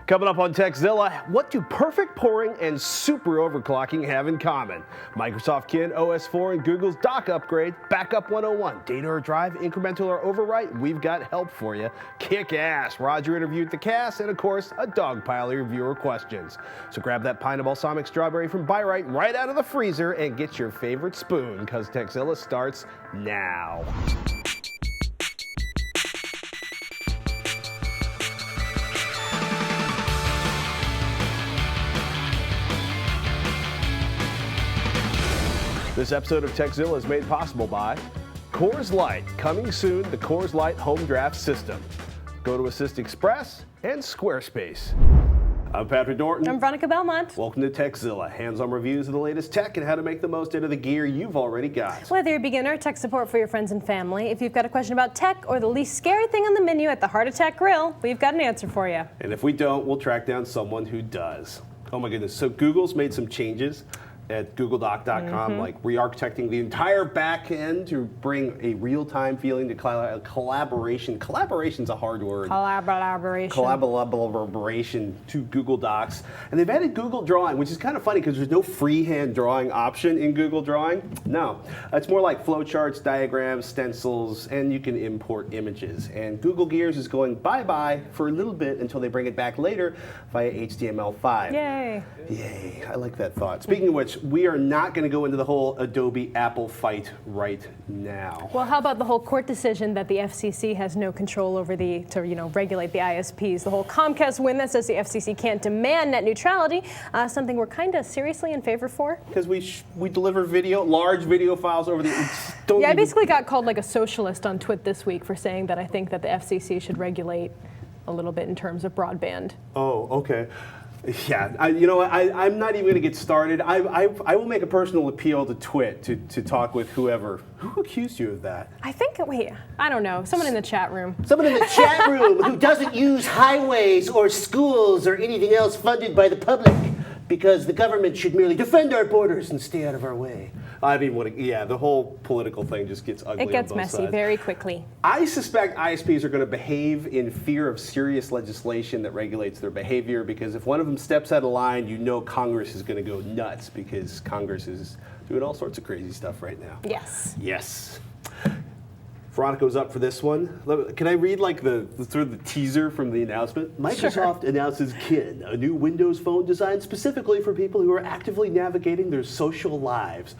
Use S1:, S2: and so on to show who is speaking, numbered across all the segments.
S1: Coming up on Tekzilla, what do perfect pouring and super overclocking have in common? Microsoft Kin, OS4, and Google's dock upgrade, Backup 101, data or drive, incremental or overwrite, we've got help for you. Kick-ass, Roger interviewed Tekzilla, and of course, a dog pile of your viewer questions. So grab that pint of balsamic strawberry from Byright right out of the freezer and get your favorite spoon, because Tekzilla starts now. This episode of Tekzilla is made possible by Coors Light. Coming soon, the Coors Light Home Draft System. Go to Assist Express and Squarespace. I'm Patrick Norton.
S2: I'm Veronica Belmont.
S1: Welcome to Tekzilla, hands-on reviews of the latest tech and how to make the most out of the gear you've already got.
S2: Whether you're a beginner, tech support for your friends and family, if you've got a question about tech or the least scary thing on the menu at the Heart Attack Grill, we've got an answer for you.
S1: And if we don't, we'll track down someone who does. Oh my goodness, so Google's made some changes at googledoc.com, like re-architecting the entire back end to bring a real-time feeling to collaboration. Collaboration's a hard word. Collaboration to Google Docs. And they've added Google Drawing, which is kind of funny because there's no freehand drawing option in Google Drawing. No, it's more like flowcharts, diagrams, stencils, and you can import images. And Google Gears is going bye-bye for a little bit until they bring it back later via HTML5.
S2: Yay.
S1: Yay, I like that thought. Speaking of which, we are not going to go into the whole Adobe-Apple fight right now.
S2: Well, how about the whole court decision that the FCC has no control over to regulate the ISPs? The whole Comcast win that says the FCC can't demand net neutrality, something we're kind of seriously in favor for.
S1: Because we deliver large video files over the...
S2: I basically got called like a socialist on Twitter this week for saying that I think that the FCC should regulate a little bit in terms of broadband.
S1: Oh, okay. Yeah, I'm not even going to get started. I will make a personal appeal to Twit to talk with whoever. Who accused you of that?
S2: I don't know. Someone in the chat room.
S3: Someone in the chat room who doesn't use highways or schools or anything else funded by the public because the government should merely defend our borders and stay out of our way.
S1: I mean, the whole political thing just gets ugly.
S2: It gets messy
S1: sides.
S2: very quickly.
S1: I suspect ISPs are going to behave in fear of serious legislation that regulates their behavior, because if one of them steps out of line, Congress is going to go nuts, because Congress is doing all sorts of crazy stuff right now.
S2: Yes.
S1: Yes. Veronica's up for this one. Can I read the teaser from the announcement? Microsoft announces Kin, a new Windows phone designed specifically for people who are actively navigating their social lives.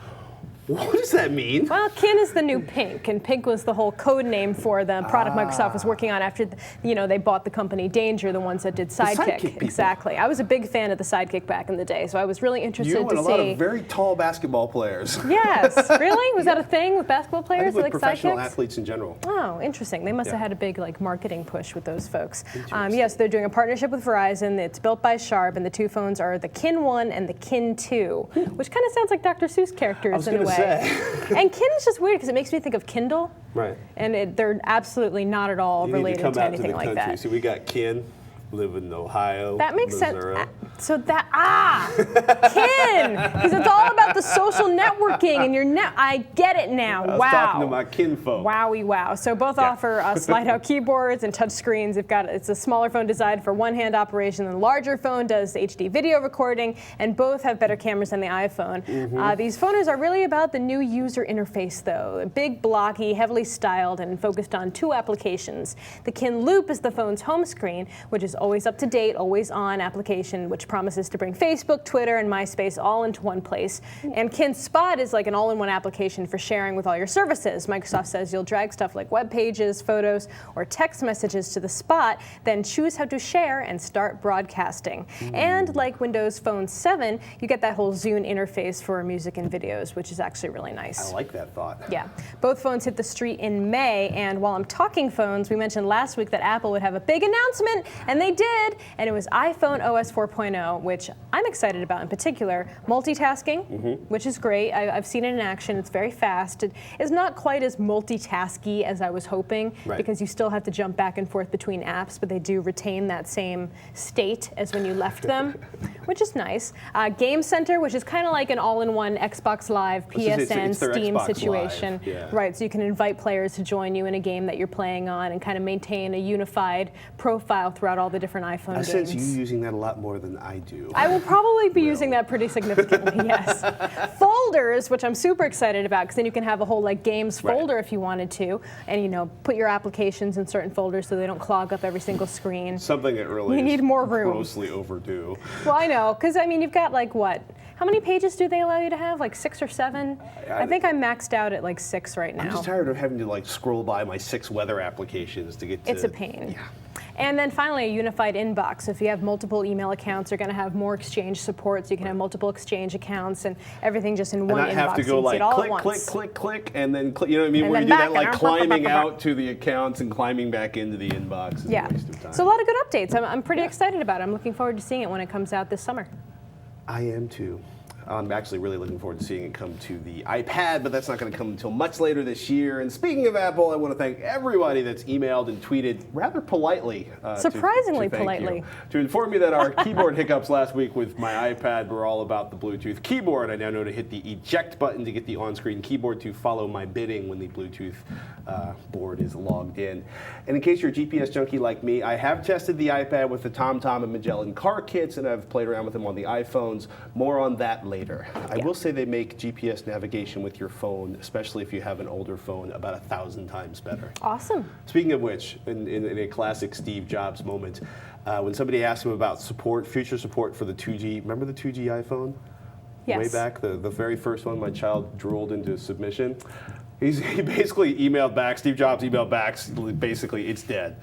S1: What does that mean?
S2: Well, Kin is the new Pink, and Pink was the whole code name for the product Microsoft was working on after, they bought the company Danger, the ones that did Sidekick. Exactly. I was a big fan of the Sidekick back in the day, so I was really interested to see.
S1: You and a lot of very tall basketball players.
S2: Yes, really? Was that a thing with basketball players?
S1: I think with professional
S2: sidekicks?
S1: athletes in general.
S2: Oh, interesting. They must have had a big marketing push with those folks. Yes, they're doing a partnership with Verizon. It's built by Sharp, and the two phones are the Kin 1 and the Kin 2, which kind of sounds like Dr. Seuss characters in a way. And Kin is just weird because it makes me think of Kindle.
S1: Right.
S2: And they're absolutely not at all related to anything like that.
S1: So we got Kin, live in Ohio.
S2: That makes
S1: Missouri.
S2: sense. Kin! Because it's all about the social networking and I get it now.
S1: I was talking to my Kin folk.
S2: Wowie wow. So both offer slide-out keyboards and touch screens. It's a smaller phone designed for one-hand operation. The larger phone does HD video recording, and both have better cameras than the iPhone. These phones are really about the new user interface, though. Big, blocky, heavily styled, and focused on two applications. The Kin Loop is the phone's home screen, which is always up-to-date, always-on application, which promises to bring Facebook, Twitter, and MySpace all into one place. And Kin Spot is like an all-in-one application for sharing with all your services. Microsoft says you'll drag stuff like web pages, photos, or text messages to the Spot, then choose how to share and start broadcasting. And like Windows Phone 7, you get that whole Zune interface for music and videos, which is actually really nice.
S1: I like that thought.
S2: Yeah. Both phones hit the street in May, and while I'm talking phones, we mentioned last week that Apple would have a big announcement, and they did, and it was iPhone OS 4.0. 2.0, which I'm excited about in particular, multitasking, which is great. I've seen it in action. It's very fast. It is not quite as multitasky as I was hoping, because you still have to jump back and forth between apps, but they do retain that same state as when you left them, which is nice. Game Center, which is kind of like an all-in-one Xbox Live, PSN,
S1: it's their
S2: Steam
S1: Xbox
S2: situation.
S1: Live,
S2: Right, so you can invite players to join you in a game that you're playing on and kind of maintain a unified profile throughout all the different iPhone games.
S1: I sense you using that a lot more than I do.
S2: I will probably be using that pretty significantly, yes. Folders, which I'm super excited about, because then you can have a whole like games folder if you wanted to, and put your applications in certain folders so they don't clog up every single screen.
S1: Something that really
S2: We need more room.
S1: grossly overdue.
S2: Well, I know, because you've got like what? How many pages do they allow you to have? Like 6 or 7? I think I'm maxed out at like 6 right now.
S1: I'm just tired of having to like scroll by my 6 weather applications to get to.
S2: It's a pain.
S1: Yeah.
S2: And then finally, a unified inbox. So if you have multiple email accounts, you're going to have more Exchange support, so you can have multiple Exchange accounts and everything just in one inbox.
S1: And not have to go like click, and then click. You know what I mean? Where you do that like climbing out to the accounts and climbing back into the inbox is a waste of time.
S2: So a lot of good updates. I'm pretty excited about it. I'm looking forward to seeing it when it comes out this summer.
S1: I am too. I'm actually really looking forward to seeing it come to the iPad, but that's not going to come until much later this year. And speaking of Apple, I want to thank everybody that's emailed and tweeted rather politely.
S2: Surprisingly
S1: to thank
S2: politely.
S1: you, to inform me that our keyboard hiccups last week with my iPad were all about the Bluetooth keyboard. I now know to hit the eject button to get the on-screen keyboard to follow my bidding when the Bluetooth board is logged in. And in case you're a GPS junkie like me, I have tested the iPad with the TomTom and Magellan car kits, and I've played around with them on the iPhones. More on that later. I will say they make GPS navigation with your phone, especially if you have an older phone, about 1,000 times better.
S2: Awesome.
S1: Speaking of which, in a classic Steve Jobs moment, when somebody asked him about future support for the 2G, remember the 2G iPhone?
S2: Yes.
S1: Way back, the very first one my child drooled into submission. He basically emailed back, Steve Jobs emailed back, basically, it's dead.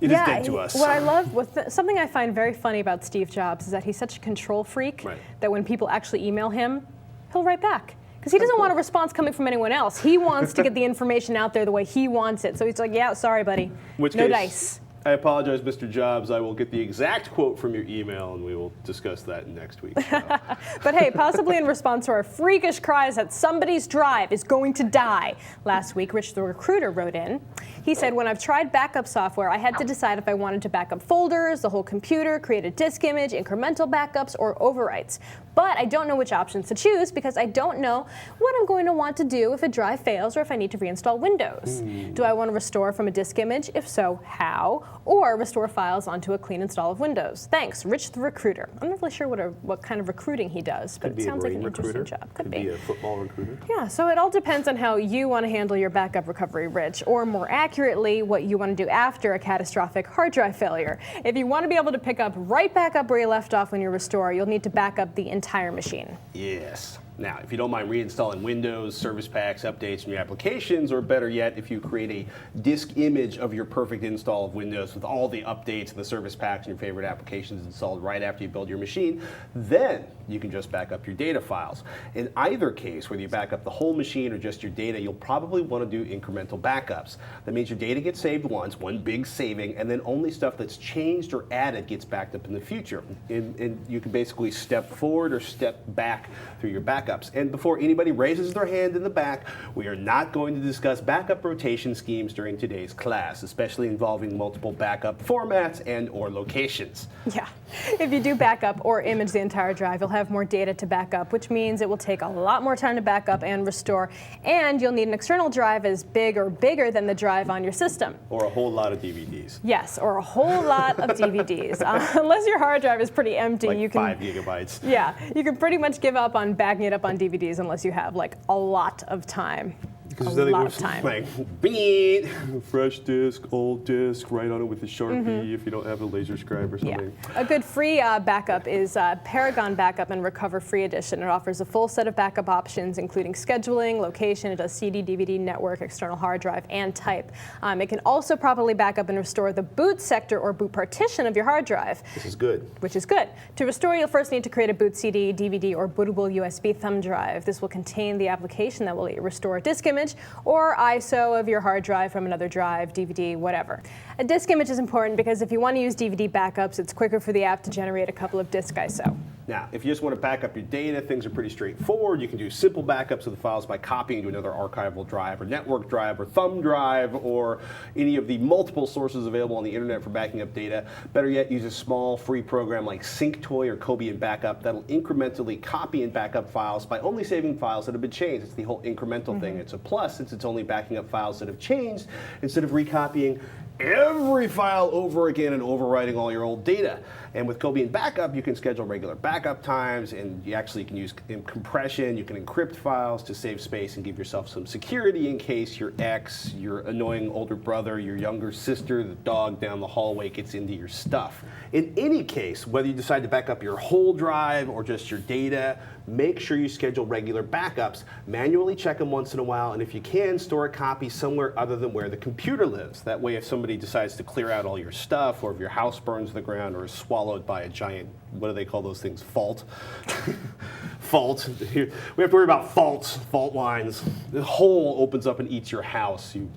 S1: It is dead to us.
S2: What I love, something I find very funny about Steve Jobs is that he's such a control freak that when people actually email him, he'll write back. Because he doesn't want a response coming from anyone else. He wants to get the information out there the way he wants it. So he's like, yeah, sorry, buddy. No dice.
S1: I apologize, Mr. Jobs. I will get the exact quote from your email, and we will discuss that next week.
S2: But hey, possibly in response to our freakish cries that somebody's drive is going to die, last week, Rich the Recruiter wrote in. He said, when I've tried backup software, I had to decide if I wanted to back up folders, the whole computer, create a disk image, incremental backups, or overwrites. But I don't know which options to choose because I don't know what I'm going to want to do if a drive fails or if I need to reinstall Windows. Do I want to restore from a disk image? If so, how? Or restore files onto a clean install of Windows? Thanks, Rich the Recruiter. I'm not really sure what kind of recruiting he does, but it sounds like an interesting job.
S1: Could be a football recruiter.
S2: Yeah, so it all depends on how you want to handle your backup recovery, Rich, or more accurately, what you want to do after a catastrophic hard drive failure. If you want to be able to pick up right back up where you left off when you restore, you'll need to back up the entire machine.
S1: Yes. Now, if you don't mind reinstalling Windows, service packs, updates from your applications, or better yet, if you create a disk image of your perfect install of Windows with all the updates and the service packs and your favorite applications installed right after you build your machine, then you can just back up your data files. In either case, whether you back up the whole machine or just your data, you'll probably want to do incremental backups. That means your data gets saved once, one big saving, and then only stuff that's changed or added gets backed up in the future. And you can basically step forward or step back through your backups. And before anybody raises their hand in the back, we are not going to discuss backup rotation schemes during today's class, especially involving multiple backup formats and or locations.
S2: Yeah, if you do backup or image the entire drive, you'll have more data to back up, which means it will take a lot more time to back up and restore, and you'll need an external drive as big or bigger than the drive on your system.
S1: Or a whole lot of DVDs.
S2: Yes, or a whole lot of DVDs. Unless your hard drive is pretty empty,
S1: like
S2: you can
S1: 5 gigabytes.
S2: Yeah, you can pretty much give up on backing it up on DVDs unless you have like a lot of time. A lot of time.
S1: Like, beep, fresh disc, old disc, write on it with a Sharpie if you don't have a laser scribe or something.
S2: Yeah. A good free backup is Paragon Backup and Recover Free Edition. It offers a full set of backup options, including scheduling, location, it does CD, DVD, network, external hard drive, and type. It can also properly back up and restore the boot sector or boot partition of your hard drive.
S1: This is good.
S2: Which is good. To restore, you'll first need to create a boot CD, DVD, or bootable USB thumb drive. This will contain the application that will restore a disk image image, or ISO of your hard drive from another drive, DVD, whatever. A disk image is important because if you want to use DVD backups, it's quicker for the app to generate a couple of disk ISO.
S1: Now, if you just want to back up your data, things are pretty straightforward. You can do simple backups of the files by copying to another archival drive or network drive or thumb drive or any of the multiple sources available on the internet for backing up data. Better yet, use a small free program like SyncToy or Cobian Backup that'll incrementally copy and back up files by only saving files that have been changed. It's the whole incremental thing. It's a plus since it's only backing up files that have changed instead of recopying every file over again and overwriting all your old data. And with Cobian Backup, you can schedule regular backup times, and you actually can use compression. You can encrypt files to save space and give yourself some security in case your ex, your annoying older brother, your younger sister, the dog down the hallway gets into your stuff. In any case, whether you decide to back up your whole drive or just your data, make sure you schedule regular backups. Manually check them once in a while, and if you can, store a copy somewhere other than where the computer lives. That way, if somebody decides to clear out all your stuff, or if your house burns to the ground or is swallowed by a giant, what do they call those things, fault? Fault. We have to worry about faults, fault lines. The hole opens up and eats your house. You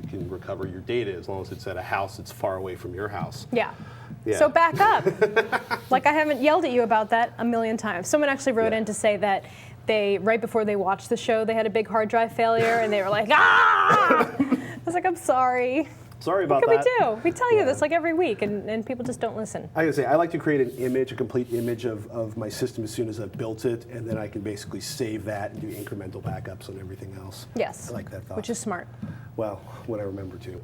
S1: can recover your data as long as it's at a house that's far away from your house.
S2: Yeah.
S1: Yeah.
S2: So back up. Like, I haven't yelled at you about that a million times. Someone actually wrote in to say that right before they watched the show, they had a big hard drive failure, and they were like, ah! I was like, I'm sorry.
S1: Sorry about
S2: what
S1: that.
S2: Can we do? We tell you this like every week, and people just don't listen.
S1: I gotta say, I like to create an image, a complete image of my system as soon as I've built it, and then I can basically save that and do incremental backups on everything else.
S2: Yes.
S1: I like that thought.
S2: Which is smart.
S1: Well, when I remember to.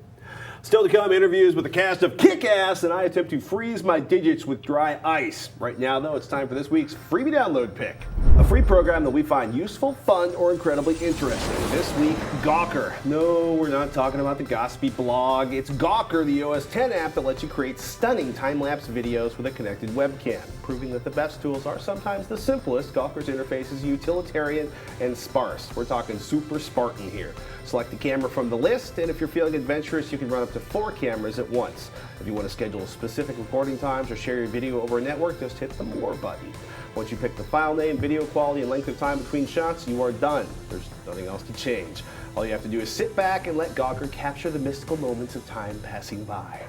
S1: Still to come, interviews with the cast of Kickass, and I attempt to freeze my digits with dry ice. Right now, though, it's time for this week's freebie download pick. A free program that we find useful, fun, or incredibly interesting. This week, Gawker. No, we're not talking about the gossipy blog. It's Gawker, the OS X app that lets you create stunning time-lapse videos with a connected webcam. Proving that the best tools are sometimes the simplest, Gawker's interface is utilitarian and sparse. We're talking super Spartan here. Select the camera from the list, and if you're feeling adventurous, you can run up to 4 cameras at once. If you want to schedule specific recording times or share your video over a network, just hit the More button. Once you pick the file name, video quality, and length of time between shots, you are done. There's nothing else to change. All you have to do is sit back and let Gawker capture the mystical moments of time passing by.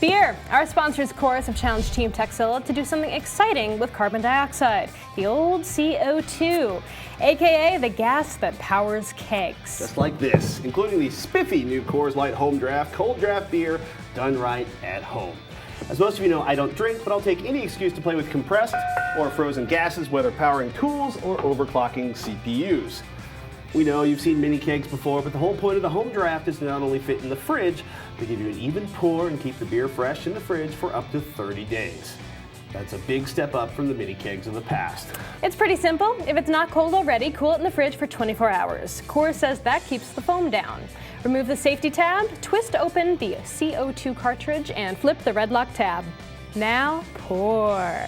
S2: Beer. Our sponsors, Chorus, have challenged Team Tekzilla to do something exciting with carbon dioxide, the old CO2, aka the gas that powers kegs.
S1: Just like this, including the spiffy new Coors Light Home Draft, cold draft beer, done right at home. As most of you know, I don't drink, but I'll take any excuse to play with compressed or frozen gases, whether powering tools or overclocking CPUs. We know you've seen mini kegs before, but the whole point of the home draft is to not only fit in the fridge, but give you an even pour and keep the beer fresh in the fridge for up to 30 days. That's a big step up from the mini kegs of the past.
S2: It's pretty simple. If it's not cold already, cool it in the fridge for 24 hours. Coors says that keeps the foam down. Remove the safety tab, twist open the CO2 cartridge, and flip the red lock tab. Now pour.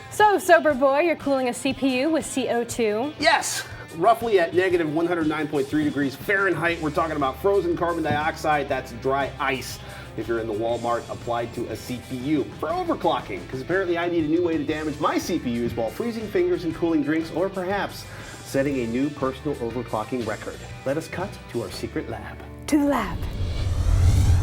S2: So, sober boy, you're cooling a CPU with CO2?
S1: Yes! Roughly at negative 109.3 degrees Fahrenheit, we're talking about frozen carbon dioxide. That's dry ice. If you're in the Walmart, applied to a CPU for overclocking, because apparently I need a new way to damage my CPUs while freezing fingers and cooling drinks, or perhaps setting a new personal overclocking record. Let us cut to our secret lab.
S2: To the lab.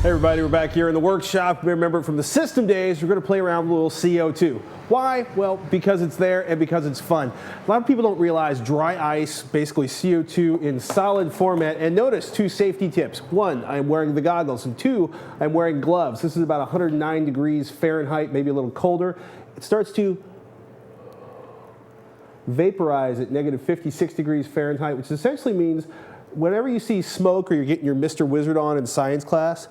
S1: Hey everybody, we're back here in the workshop. Remember from the system days, we're going to play around with a little CO2. Why? Well, because it's there and because it's fun. A lot of people don't realize dry ice, basically CO2 in solid format. And notice 2 safety tips. 1, I'm wearing the goggles, and 2, I'm wearing gloves. This is about 109 degrees Fahrenheit, maybe a little colder. It starts to vaporize at negative 56 degrees Fahrenheit, which essentially means whenever you see smoke or you're getting your Mr. Wizard on in science class,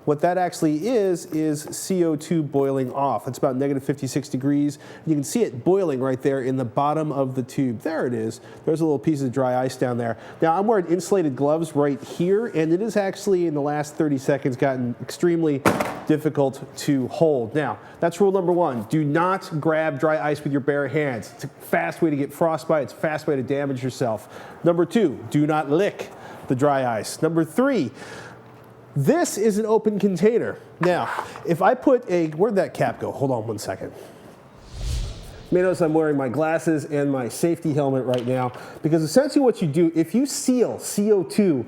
S1: what that actually is CO2 boiling off. It's about negative 56 degrees. You can see it boiling right there in the bottom of the tube. There it is. There's a little piece of dry ice down there. Now, I'm wearing insulated gloves right here, and it is actually, in the last 30 seconds, gotten extremely difficult to hold. Now, that's rule number 1. Do not grab dry ice with your bare hands. It's a fast way to get frostbite. It's a fast way to damage yourself. Number 2, do not lick the dry ice. Number 3, this is an open container. Now, if I put where'd that cap go? Hold on one second. You may notice I'm wearing my glasses and my safety helmet right now, because essentially what you do, if you seal CO2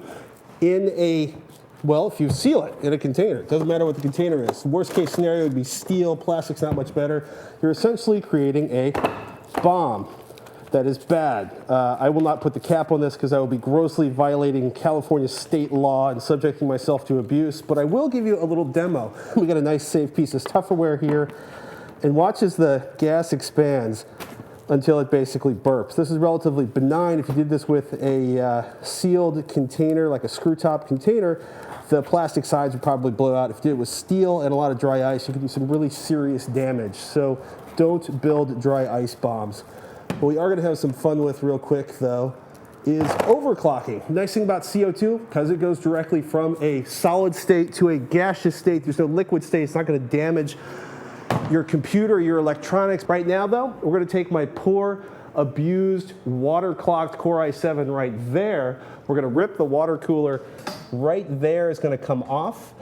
S1: in a, well, if you seal it in a container, it doesn't matter what the container is. The worst case scenario would be steel, plastic's not much better. You're essentially creating a bomb that is bad. I will not put the cap on this because I will be grossly violating California state law and subjecting myself to abuse, but I will give you a little demo. We got a nice safe piece of Tupperware here, and watch as the gas expands until it basically burps. This is relatively benign. If you did this with a sealed container, like a screw top container, the plastic sides would probably blow out. If you did it with steel and a lot of dry ice, you could do some really serious damage. So don't build dry ice bombs. What we are gonna have some fun with real quick though is overclocking. Nice thing about CO2, because it goes directly from a solid state to a gaseous state, there's no liquid state, it's not gonna damage your computer, your electronics. Right now though, we're gonna take my poor, abused, water-clogged Core i7 right there. We're gonna rip the water cooler right there. It's gonna come off,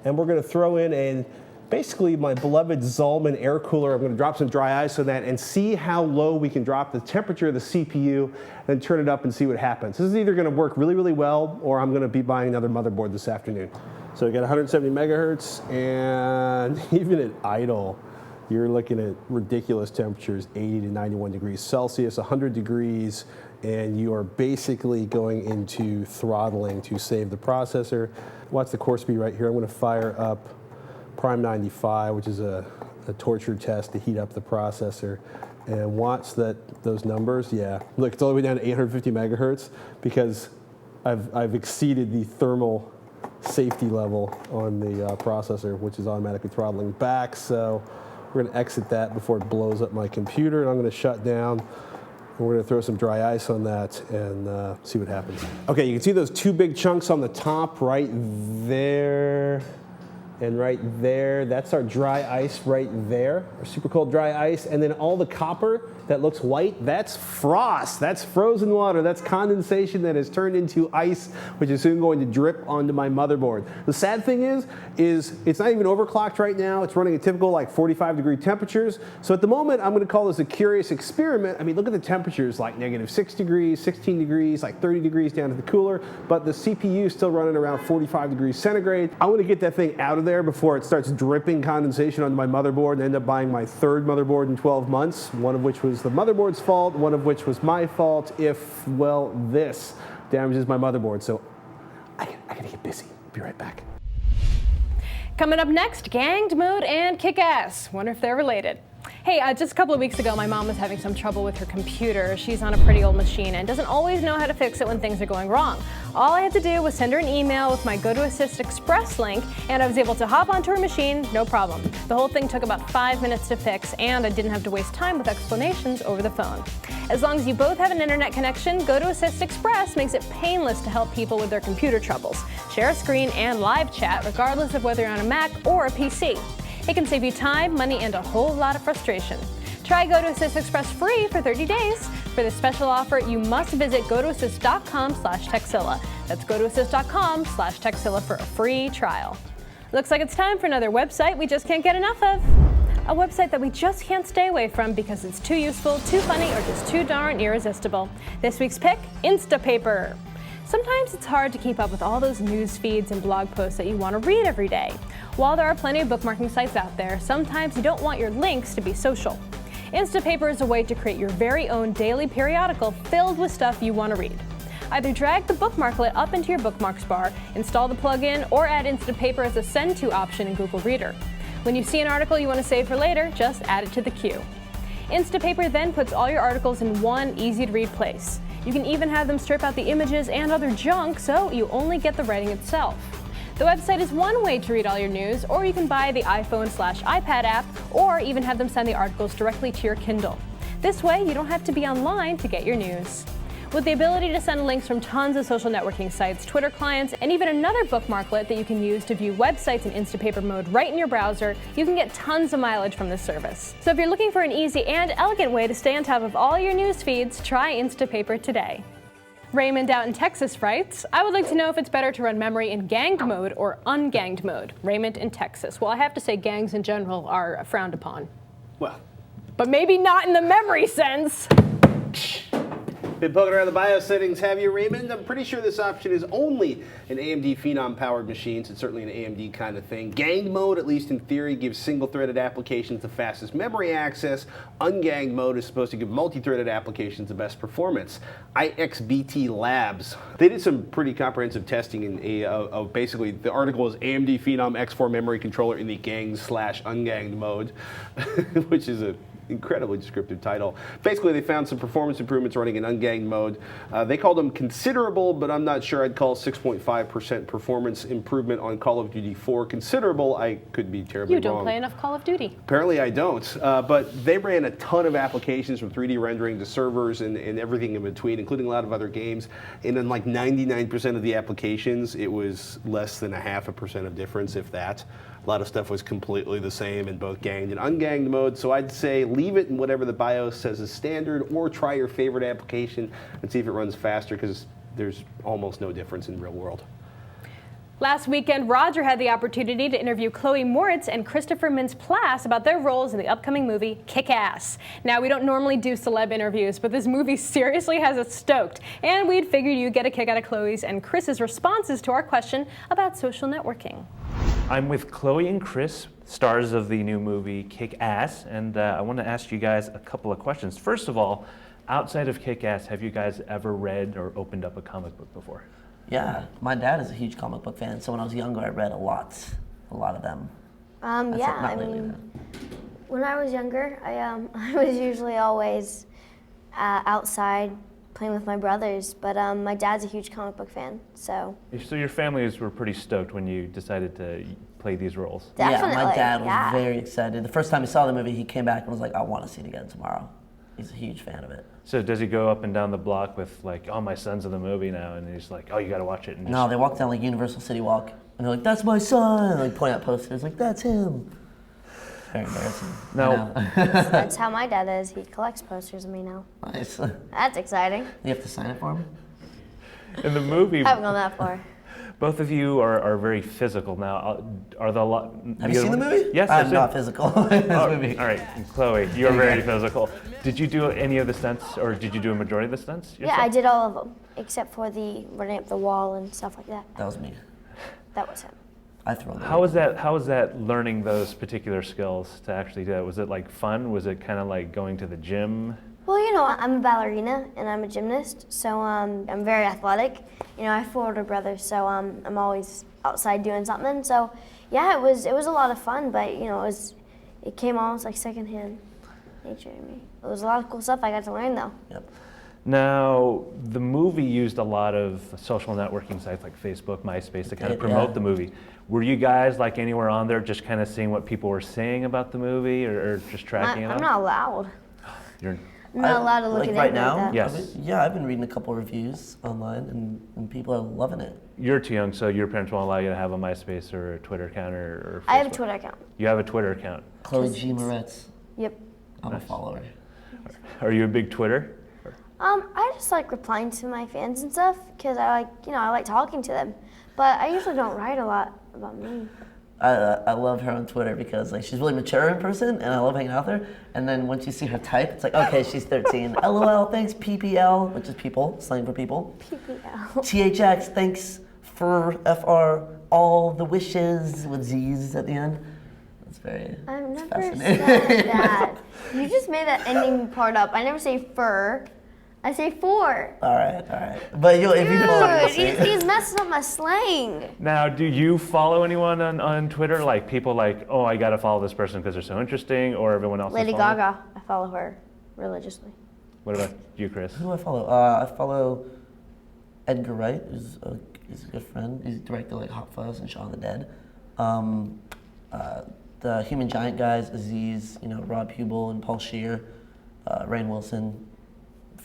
S1: and we're gonna throw in basically my beloved Zalman air cooler. I'm gonna drop some dry ice on that and see how low we can drop the temperature of the CPU, and turn it up and see what happens. This is either gonna work really, really well, or I'm gonna be buying another motherboard this afternoon. So we got 170 megahertz, and even at idle, you're looking at ridiculous temperatures, 80 to 91 degrees Celsius, 100 degrees, and you are basically going into throttling to save the processor. Watch the core speed right here. I'm gonna fire up Prime 95, which is a torture test to heat up the processor. And watch those numbers, yeah. Look, it's all the way down to 850 megahertz because I've exceeded the thermal safety level on the processor, which is automatically throttling back. So we're gonna exit that before it blows up my computer, and I'm gonna shut down. And we're gonna throw some dry ice on that and see what happens. Okay, you can see those two big chunks on the top right there and right there. That's our dry ice right there, our super cold dry ice. And then all the copper that looks white, that's frost. That's frozen water. That's condensation that has turned into ice, which is soon going to drip onto my motherboard. The sad thing is it's not even overclocked right now. It's running a typical like 45-degree temperatures. So at the moment, I'm gonna call this a curious experiment. I mean, look at the temperatures, like -6 degrees, 16 degrees, like 30 degrees down to the cooler, but the CPU is still running around 45 degrees centigrade. I wanna get that thing out of there before it starts dripping condensation onto my motherboard and end up buying my third motherboard in 12 months, one of which was the motherboard's fault, one of which was my fault if, well, this damages my motherboard. So I gotta get busy. Be right back.
S2: Coming up next, ganged mode and Kickass. Wonder if they're related. Hey, just a couple of weeks ago, my mom was having some trouble with her computer. She's on a pretty old machine and doesn't always know how to fix it when things are going wrong. All I had to do was send her an email with my GoToAssist Express link, and I was able to hop onto her machine, no problem. The whole thing took about 5 minutes to fix, and I didn't have to waste time with explanations over the phone. As long as you both have an internet connection, GoToAssist Express makes it painless to help people with their computer troubles. Share a screen and live chat, regardless of whether you're on a Mac or a PC. It can save you time, money, and a whole lot of frustration. Try GoToAssist Express free for 30 days. For this special offer, you must visit gotoassist.com/Tekzilla. That's gotoassist.com/Tekzilla for a free trial. Looks like it's time for another website we just can't get enough of. A website that we just can't stay away from because it's too useful, too funny, or just too darn irresistible. This week's pick, Instapaper. Sometimes it's hard to keep up with all those news feeds and blog posts that you want to read every day. While there are plenty of bookmarking sites out there, sometimes you don't want your links to be social. Instapaper is a way to create your very own daily periodical filled with stuff you want to read. Either drag the bookmarklet up into your bookmarks bar, install the plugin, or add Instapaper as a send to option in Google Reader. When you see an article you want to save for later, just add it to the queue. Instapaper then puts all your articles in one easy-to-read place. You can even have them strip out the images and other junk, so you only get the writing itself. The website is one way to read all your news, or you can buy the iPhone/iPad app, or even have them send the articles directly to your Kindle. This way, you don't have to be online to get your news. With the ability to send links from tons of social networking sites, Twitter clients, and even another bookmarklet that you can use to view websites in Instapaper mode right in your browser, you can get tons of mileage from this service. So if you're looking for an easy and elegant way to stay on top of all your news feeds, try Instapaper today. Raymond out in Texas writes, I would like to know if it's better to run memory in ganged mode or unganged mode. Raymond in Texas. Well, I have to say gangs in general are frowned upon.
S1: Well,
S2: but maybe not in the memory sense.
S1: Been poking around the BIOS settings, have you, Raymond? I'm pretty sure this option is only an AMD Phenom-powered machine, so it's certainly an AMD kind of thing. Ganged mode, at least in theory, gives single-threaded applications the fastest memory access. Unganged mode is supposed to give multi-threaded applications the best performance. IXBT Labs, they did some pretty comprehensive testing of basically, the article is AMD Phenom X4 memory controller in the ganged/unganged mode, which is a incredibly descriptive title. Basically, they found some performance improvements running in unganged mode. They called them considerable, but I'm not sure I'd call 6.5% performance improvement on Call of Duty 4 considerable. I could be terribly wrong.
S2: You don't play enough Call of Duty.
S1: Apparently I don't, but they ran a ton of applications from 3D rendering to servers and everything in between, including a lot of other games. And in like 99% of the applications, it was less than 0.5% of difference, if that. A lot of stuff was completely the same in both ganged and unganged mode, so I'd say leave it in whatever the BIOS says is standard, or try your favorite application and see if it runs faster, because there's almost no difference in real world.
S2: Last weekend, Roger had the opportunity to interview Chloe Moritz and Christopher Mintz-Plasse about their roles in the upcoming movie Kickass. Now, we don't normally do celeb interviews, but this movie seriously has us stoked, and we'd figured you'd get a kick out of Chloe's and Chris's responses to our question about social networking.
S4: I'm with Chloe and Chris, stars of the new movie Kickass, and I want to ask you guys a couple of questions. First of all, outside of Kickass, have you guys ever read or opened up a comic book before?
S5: Yeah, my dad is a huge comic book fan, so when I was younger, I read a lot of them.
S6: Yeah, I mean, when I was younger, I was usually always outside playing with my brothers, but my dad's a huge comic book fan, so.
S4: So your families were pretty stoked when you decided to play these roles?
S6: Definitely,
S5: yeah, my dad was very excited. The first time he saw the movie, he came back and was like, I want to see it again tomorrow. He's a huge fan of it.
S4: So does he go up and down the block with like, oh, my son's in the movie now, and he's like, oh, you got to watch it? And
S5: No, they walk down like Universal City Walk, and they're like, that's my son, and like point out posters, like, that's him. Very embarrassing.
S4: No.
S6: That's how my dad is. He collects posters of me now.
S5: Nice.
S6: That's exciting.
S5: You have to sign it for him?
S4: In the movie,
S6: I haven't gone that far.
S4: both of you are very physical now. Are the lot?
S5: Have you seen the movie?
S4: Yes,
S5: I'm not physical in this movie.
S4: All right, and Chloe, you're very physical. Did you do any of the stunts, or did you do a majority of the stunts yourself?
S6: Yeah, I did all of them, except for the running up the wall and stuff like that.
S5: That was me.
S6: That was him.
S5: I threw on the
S4: How was that learning those particular skills to actually do that? Was it like fun? Was it kind of like going to the gym?
S6: Well, you know, I'm a ballerina and I'm a gymnast, so I'm very athletic. You know, I have 4 older brothers, so I'm always outside doing something. So, yeah, it was a lot of fun, but you know, it came almost like secondhand nature to me. It was a lot of cool stuff I got to learn, though.
S5: Yep.
S4: Now, the movie used a lot of social networking sites like Facebook, MySpace to kind of promote the movie. Were you guys like anywhere on there just kind of seeing what people were saying about the movie, or just tracking it out?
S6: I'm not allowed.
S4: You're
S6: I'm not allowed to look
S5: like
S6: at
S5: right
S6: it
S5: now?
S6: like that.
S4: Yes.
S5: I've been reading a couple reviews online, and people are loving it.
S4: You're too young, so your parents won't allow you to have a MySpace or a Twitter account or Facebook.
S6: I have a Twitter account.
S4: You have a Twitter account.
S5: Chloe G. Moretz.
S6: Yep.
S5: I'm a follower.
S4: Are you a big Twitter?
S6: I just like replying to my fans and stuff because I like talking to them. But I usually don't write a lot about me.
S5: I love her on Twitter because like she's really mature in person, and I love hanging out with her. And then once you see her type, it's like, okay, she's 13. LOL, thanks PPL, which is people, slang for people.
S6: PPL.
S5: THX, thanks for FR, all the wishes with Z's at the end. It's very
S6: I've never
S5: fascinating.
S6: said that. You just made that ending part up. I never say fur. I say for.
S5: All right. But if you follow
S6: Dude, he's messing up my slang.
S4: Now, do you follow anyone on Twitter? Like people like, oh, I got to follow this person because they're so interesting, or everyone else?
S6: Lady Gaga. I follow her religiously.
S4: What about you, Chris?
S5: Who do I follow? I follow Edgar Wright, who's a good friend. He's directed like Hot Fuzz and Shaun of the Dead. The Human Giant guys, Aziz, Rob Hubel and Paul Scheer, Rainn Wilson,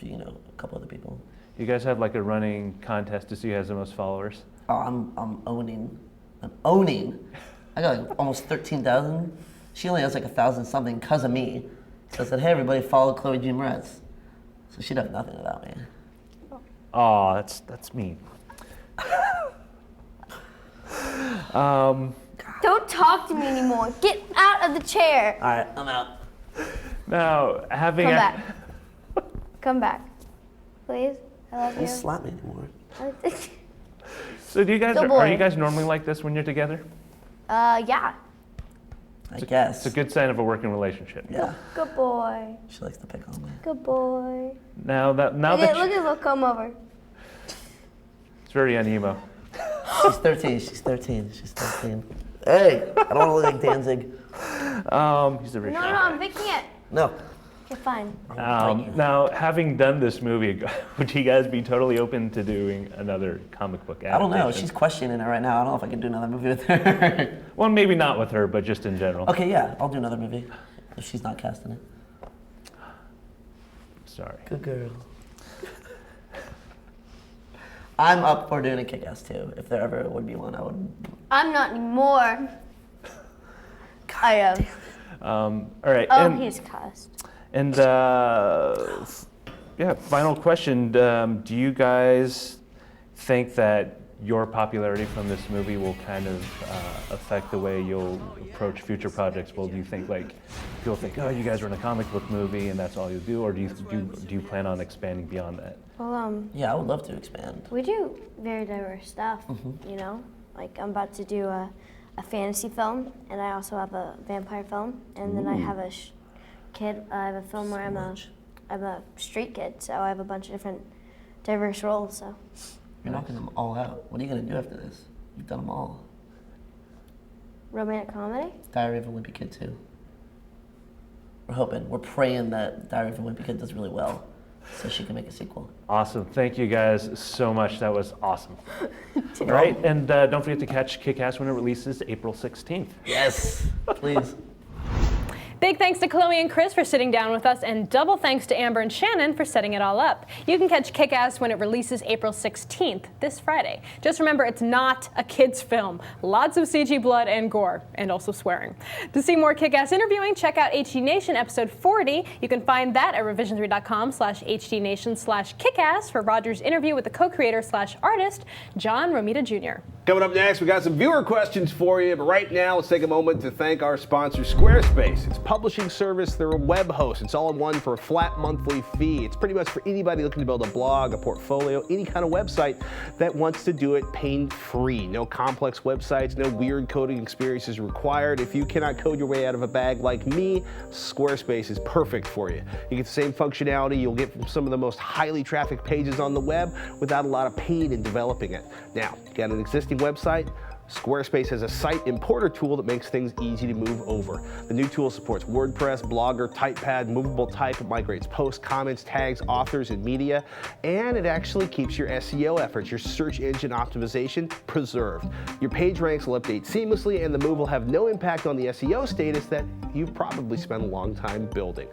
S5: a couple other people.
S4: You guys have like a running contest to see who has the most followers?
S5: Oh, I'm owning. I got like almost 13,000. She only has like 1,000 something because of me. So I said, hey everybody, follow Chloe G. Moretz. So she'd have nothing without me.
S4: Oh, that's mean.
S6: Don't talk to me anymore. Get out of the chair.
S5: All right, I'm out.
S4: Now, having
S6: Come back. Come back. Please. I love
S5: Don't
S6: you.
S5: slap me anymore.
S4: So do you guys
S6: Good
S4: are you
S6: boy.
S4: guys normally like this when you're together?
S6: Yeah.
S5: I guess.
S4: It's a good sign of a working relationship.
S5: Yeah.
S6: Good boy.
S5: She likes to pick on me.
S6: Good boy.
S4: Now that
S6: Look
S4: you-
S6: at little come over.
S4: it's very unemo.
S5: She's 13. She's 13. She's 13. Hey, I don't want to look like Danzig.
S4: He's a very
S6: No,
S4: shy
S6: no,
S4: guy.
S6: I'm picking it.
S5: No.
S6: Okay, fine.
S4: Now, having done this movie, would you guys be totally open to doing another comic book adaptation?
S5: I don't know. She's questioning it right now. I don't know if I can do another movie with her.
S4: Well, maybe not with her, but just in general.
S5: Okay, yeah, I'll do another movie if she's not casting it.
S4: Sorry.
S5: Good girl. I'm up for doing a Kickass too. If there ever would be one, I would.
S6: I'm not anymore. I am.
S4: All right.
S6: Oh,
S4: and,
S6: he's cussed.
S4: And yeah, final question. Do you guys think that your popularity from this movie will kind of affect the way you'll approach future projects? Well, do you think like people think, oh, you guys are in a comic book movie and that's all you do, or do you plan on expanding beyond that?
S6: Well,
S5: Yeah, I would love to expand.
S6: we do very diverse stuff, you know? Like, I'm about to do a fantasy film, and I also have a vampire film, and then I have a I have a film where I'm a street kid, so I have a bunch of different diverse roles, so.
S5: You're knocking them all out. What are you gonna do after this? You've done them all.
S6: Romantic comedy?
S5: Diary of a Wimpy Kid too. We're hoping. We're praying that Diary of a Wimpy Kid does really well, so she can make a sequel.
S4: Awesome. Thank you guys so much. That was awesome. All right, and don't forget to catch Kickass when it releases April 16th.
S5: Yes, please.
S2: Big thanks to Chloe and Chris for sitting down with us, and double thanks to Amber and Shannon for setting it all up. You can catch Kickass when it releases April 16th, this Friday. Just remember, it's not a kid's film. Lots of CG blood and gore, and also swearing. To see more Kickass interviewing, check out HD Nation episode 40. You can find that at revision3.com/HDNation/Kickass for Roger's interview with the co-creator/artist, John Romita Jr.
S1: Coming up next, we got some viewer questions for you, but right now, let's take a moment to thank our sponsor, Squarespace. It's a publishing service, they're a web host. It's all in one for a flat monthly fee. It's pretty much for anybody looking to build a blog, a portfolio, any kind of website that wants to do it pain-free. No complex websites, no weird coding experiences required. If you cannot code your way out of a bag like me, Squarespace is perfect for you. You get the same functionality you'll get from some of the most highly trafficked pages on the web without a lot of pain in developing it. Now, you got an existing website? Squarespace has a site importer tool that makes things easy to move over. The new tool supports WordPress, Blogger, TypePad, movable type. It migrates posts, comments, tags, authors, and media. And it actually keeps your SEO efforts, your search engine optimization, preserved. Your page ranks will update seamlessly, and the move will have no impact on the SEO status that you've probably spent a long time building.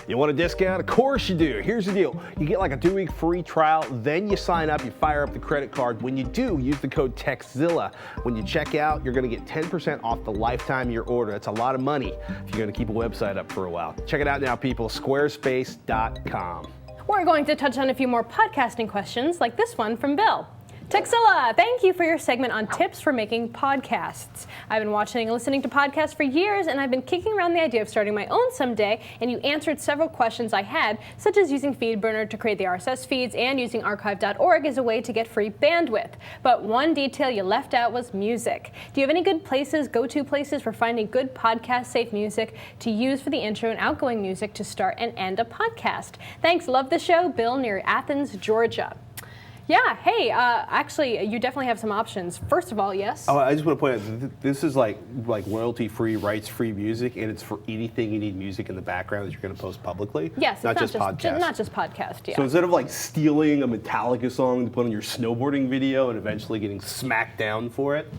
S1: You want a discount? Of course you do. Here's the deal. You get like a 2-week free trial, then you sign up, you fire up the credit card. When you do, use the code Tekzilla. When you check out, you're gonna get 10% off the lifetime of your order. That's a lot of money if you're gonna keep a website up for a while. Check it out now, people, squarespace.com.
S2: We're going to touch on a few more podcasting questions, like this one from Bill. Tekzilla, thank you for your segment on tips for making podcasts. I've been watching and listening to podcasts for years, and I've been kicking around the idea of starting my own someday, and you answered several questions I had, such as using FeedBurner to create the RSS feeds and using archive.org as a way to get free bandwidth. But one detail you left out was music. Do you have any good places, go-to places for finding good podcast-safe music to use for the intro and outgoing music to start and end a podcast? Thanks, love the show, Bill near Athens, Georgia. Yeah, hey, actually, you definitely have some options. First of all, yes.
S1: Oh, I just want to point out, this is like royalty-free, rights-free music, and it's for anything you need music in the background that you're going to post publicly.
S2: Yes,
S1: not just podcasts.
S2: Not just podcast, yeah.
S1: So instead of like stealing a Metallica song to put on your snowboarding video and eventually getting smacked down for it,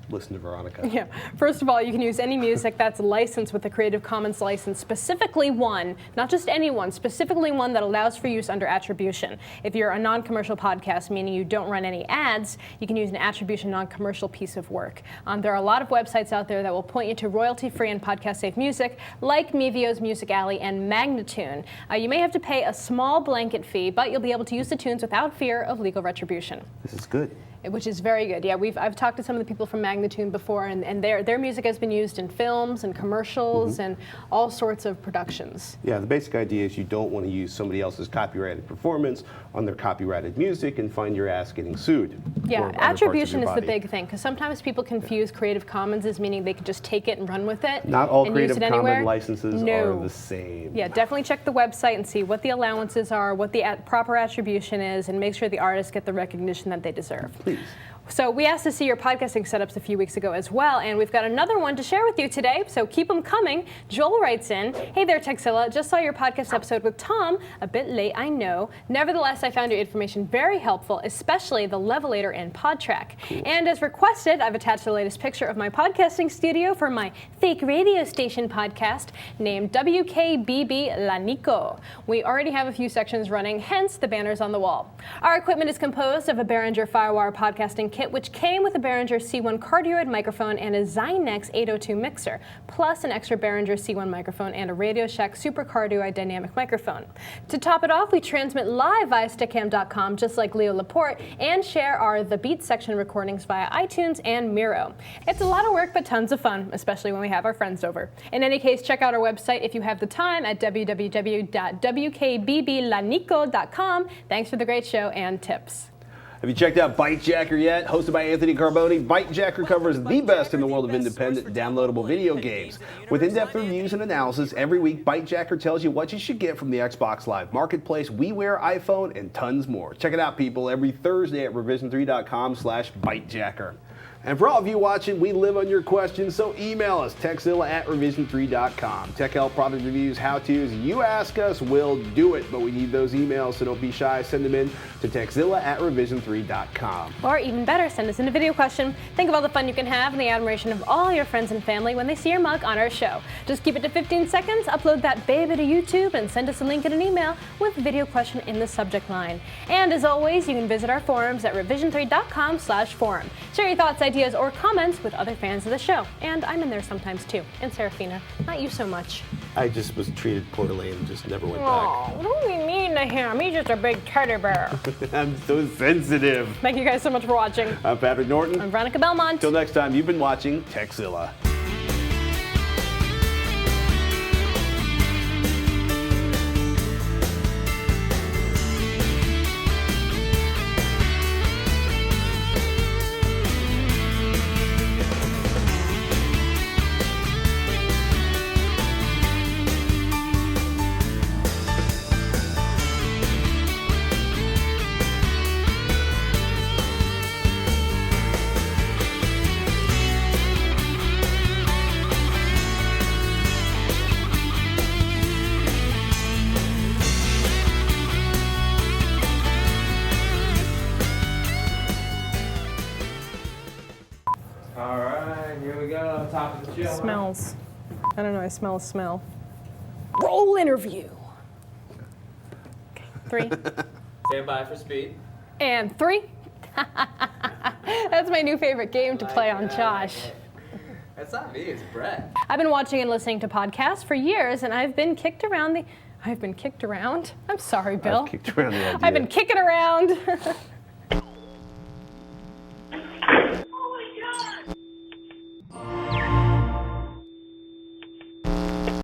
S1: listen to Veronica.
S2: Yeah. First of all, you can use any music that's licensed with the Creative Commons license, specifically one, not just any one, specifically one that allows for use under attribution. If you're a non-commercial podcast, meaning you don't run any ads, you can use an attribution non-commercial piece of work. There are a lot of websites out there that will point you to royalty-free and podcast-safe music, like Mevio's Music Alley and Magnatune. You may have to pay a small blanket fee, but you'll be able to use the tunes without fear of legal retribution.
S1: This is good.
S2: which is very good. Yeah, I've talked to some of the people from Magnitude before, and their music has been used in films and commercials and all sorts of productions.
S1: Yeah, the basic idea is you don't want to use somebody else's copyrighted performance on their copyrighted music and find your ass getting sued.
S2: Yeah, attribution is the big thing, because sometimes people confuse Creative Commons as meaning they can just take it and run with it.
S1: Not all
S2: and
S1: Creative
S2: use it
S1: Commons
S2: anywhere.
S1: licenses are the same.
S2: Yeah, definitely check the website and see what the allowances are, what the proper attribution is, and make sure the artists get the recognition that they deserve.
S1: Please.
S2: So we asked to see your podcasting setups a few weeks ago as well, and we've got another one to share with you today, so keep them coming. Joel writes in, hey there, Tekzilla, just saw your podcast episode with Tom, a bit late, I know. Nevertheless, I found your information very helpful, especially the levelator and PodTrack. Cool. And as requested, I've attached the latest picture of my podcasting studio for my fake radio station podcast named WKBB Lanico. We already have a few sections running, hence the banners on the wall. Our equipment is composed of a Behringer Firewire podcasting kit, which came with a Behringer C1 cardioid microphone and a Zynex 802 mixer, plus an extra Behringer C1 microphone and a Radio Shack Super Cardioid dynamic microphone. To top it off, we transmit live via Stickam.com, just like Leo Laporte, and share our The Beat section recordings via iTunes and Miro. It's a lot of work, but tons of fun, especially when we have our friends over. In any case, check out our website if you have the time at www.wkbblanico.com. Thanks for the great show and tips.
S1: Have you checked out Bytejacker yet? Hosted by Anthony Carboni, Bytejacker covers the best in the world of independent downloadable video games. With in-depth reviews and analysis, every week Bytejacker tells you what you should get from the Xbox Live Marketplace, WiiWare, iPhone, and tons more. Check it out, people, every Thursday at revision3.com/Bytejacker. And for all of you watching, we live on your questions, so email us, tekzilla@revision3.com. Tech help, product reviews, how-tos, you ask us, we'll do it. But we need those emails, so don't be shy. Send them in to tekzilla@revision3.com.
S2: Or even better, send us in a video question. Think of all the fun you can have and the admiration of all your friends and family when they see your mug on our show. Just keep it to 15 seconds, upload that baby to YouTube, and send us a link in an email with video question in the subject line. And as always, you can visit our forums at revision3.com/forum. Share your thoughts, ideas, or comments with other fans of the show. And I'm in there sometimes too. And Serafina, not you so much.
S1: I just was treated poorly and just never went
S2: Oh, don't be mean to him. He's just a big teddy bear.
S1: back. I'm so sensitive.
S2: Thank you guys so much for watching.
S1: I'm Patrick Norton.
S2: I'm Veronica Belmont.
S1: Till next time, you've been watching Tekzilla.
S2: Smells. I don't know, I smell a smell. Roll interview. Okay, 3.
S7: Stand by for speed.
S2: And 3. That's my new favorite game to play on Josh.
S7: That's not me, it's Brett.
S2: I've been watching and listening to podcasts for years, and I've been kicked around? I'm sorry, Bill.
S1: I've kicked around the idea.
S2: I've been kicking around